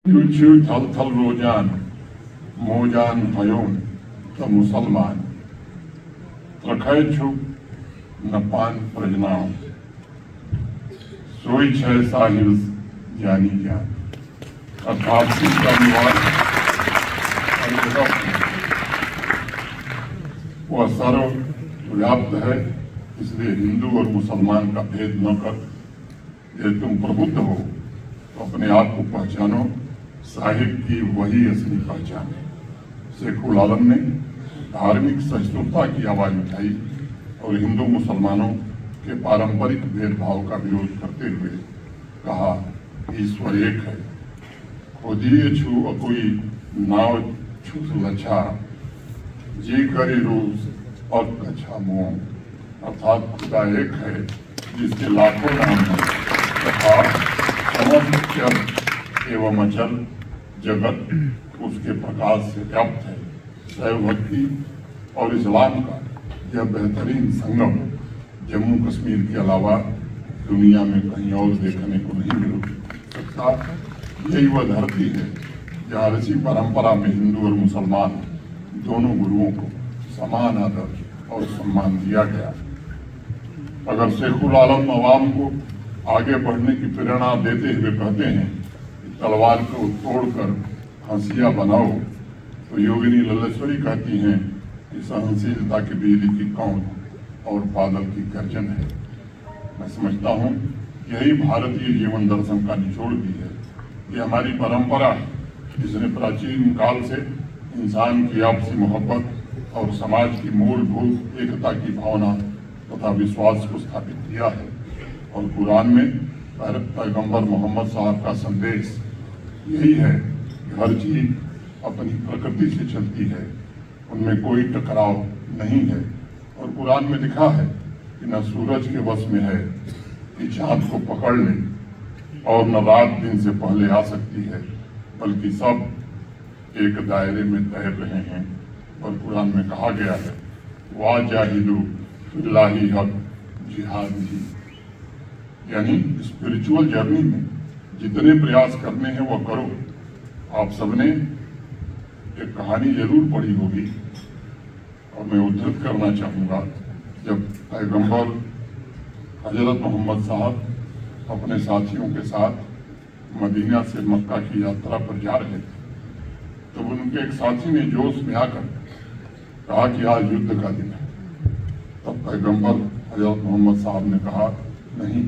थल थल रोजान मोजान हयोन त मुसलमान रखै छुप न पान प्रजनाओ सोई छह साहिल जानी जान। अर्थात इसका अनुवाद वह सर्वव्याप्त है, इसलिए हिंदू और मुसलमान का भेद न कर यदि तुम प्रबुद्ध हो तो अपने आप को पहचानो, साहिब की वही असली पहचान है। शेख उल आलम ने धार्मिक सहिष्णुता की आवाज उठाई और हिंदू मुसलमानों के पारंपरिक भेदभाव का विरोध करते हुए कहा, ईश्वर एक है, खोदिए छू अकोई नाव छुत लच्छा जी करे रोज और कच्छा मुंह। अर्थात खुदा एक है जिसके लाखों नाम हैं तथा समस्त चर एवं अचल जगत उसके प्रकाश से व्याप्त है। शैव भक्ति और इस्लाम का यह बेहतरीन संगम जम्मू कश्मीर के अलावा दुनिया में कहीं और देखने को नहीं मिल सकता। यही वह धरती है जहाँ ऋषि परंपरा में हिंदू और मुसलमान दोनों गुरुओं को समान आदर और सम्मान दिया गया। अगर शेख उल आलम अवाम को आगे बढ़ने की प्रेरणा देते हुए कहते हैं कि तलवार को तोड़कर हंसिया बनाओ, तो योगिनी लल्लेश्वरी कहती हैं कि सहनशीलता की बिजली की कौन और बादल की गर्जन है। मैं समझता हूँ यही भारतीय जीवन दर्शन का निचोड़ भी है। ये हमारी परंपरा है जिसने प्राचीन काल से इंसान की आपसी मोहब्बत और समाज की मूलभूत एकता की भावना तथा विश्वास को स्थापित किया है। और कुरान में पैगंबर मोहम्मद साहब का संदेश यही है कि हर चीज अपनी प्रकृति से चलती है, उनमें कोई टकराव नहीं है। और कुरान में लिखा है कि न सूरज के वश में है कि चांद को पकड़ ले और न रात दिन से पहले आ सकती है, बल्कि सब एक दायरे में तैर रहे हैं। और कुरान में कहा गया है, वाह जाहिदू फिल्लाही हक जिहाद ही, यानी स्पिरिचुअल जर्नी में जितने प्रयास करने हैं वो करो। आप सबने एक कहानी जरूर पढ़ी होगी और मैं उद्धृत करना चाहूँगा। जब पैगंबर हजरत मोहम्मद साहब अपने साथियों के साथ मदीना से मक्का की यात्रा पर जा रहे थे, तब उनके एक साथी ने जोश में आकर कहा कि आज युद्ध का दिन है। तब पैगंबर हजरत मोहम्मद साहब ने कहा, नहीं,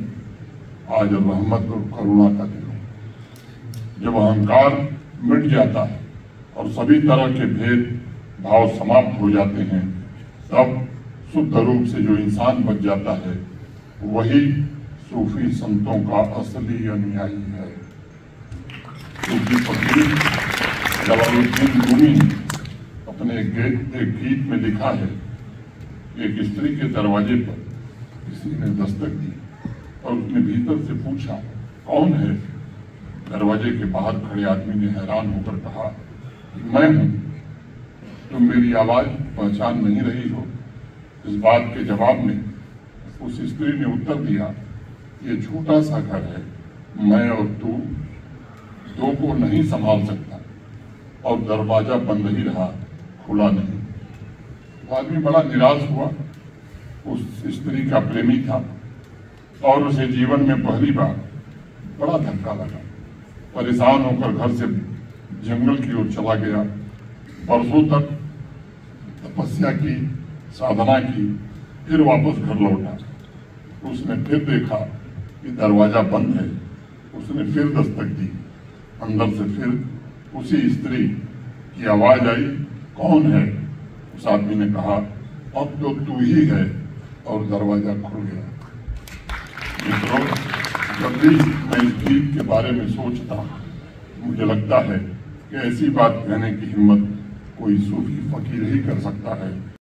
आज रहमत और करुणा का दिन है। जब अहंकार मिट जाता है और सभी तरह के भेद भाव समाप्त हो जाते हैं, तब शुद्ध रूप से जो इंसान बच जाता है वही सूफी संतों का असली अनुयायी है। सूफी फकीर जलालुद्दीन रूमी अपने एक गीत में लिखा है, एक स्त्री के दरवाजे पर किसी ने दस्तक दी और उसने भीतर से पूछा, कौन है? दरवाजे के बाहर खड़े आदमी ने हैरान होकर कहा, मैं हूं, तुम मेरी आवाज पहचान नहीं रही हो? इस बात के जवाब में उस स्त्री ने उत्तर दिया, ये छोटा सा घर है, मैं और तू दो को नहीं संभाल सकता। और दरवाजा बंद ही रहा, खुला नहीं। वो आदमी बड़ा निराश हुआ। उस स्त्री का प्रेमी था और उसे जीवन में पहली बार बड़ा धक्का लगा। परेशान होकर घर से जंगल की ओर चला गया। बरसों तक तपस्या की, साधना की, फिर वापस घर लौटा। उसने फिर देखा कि दरवाजा बंद है। उसने फिर दस्तक दी। अंदर से फिर उसी स्त्री की आवाज आई, कौन है? उस आदमी ने कहा, अब तो तू ही है, और दरवाजा खुल गया। मित्रों, जब भी मैं इस गीत के बारे में सोचता हूँ, मुझे लगता है कि ऐसी बात कहने की हिम्मत कोई सूफी फकीर ही कर सकता है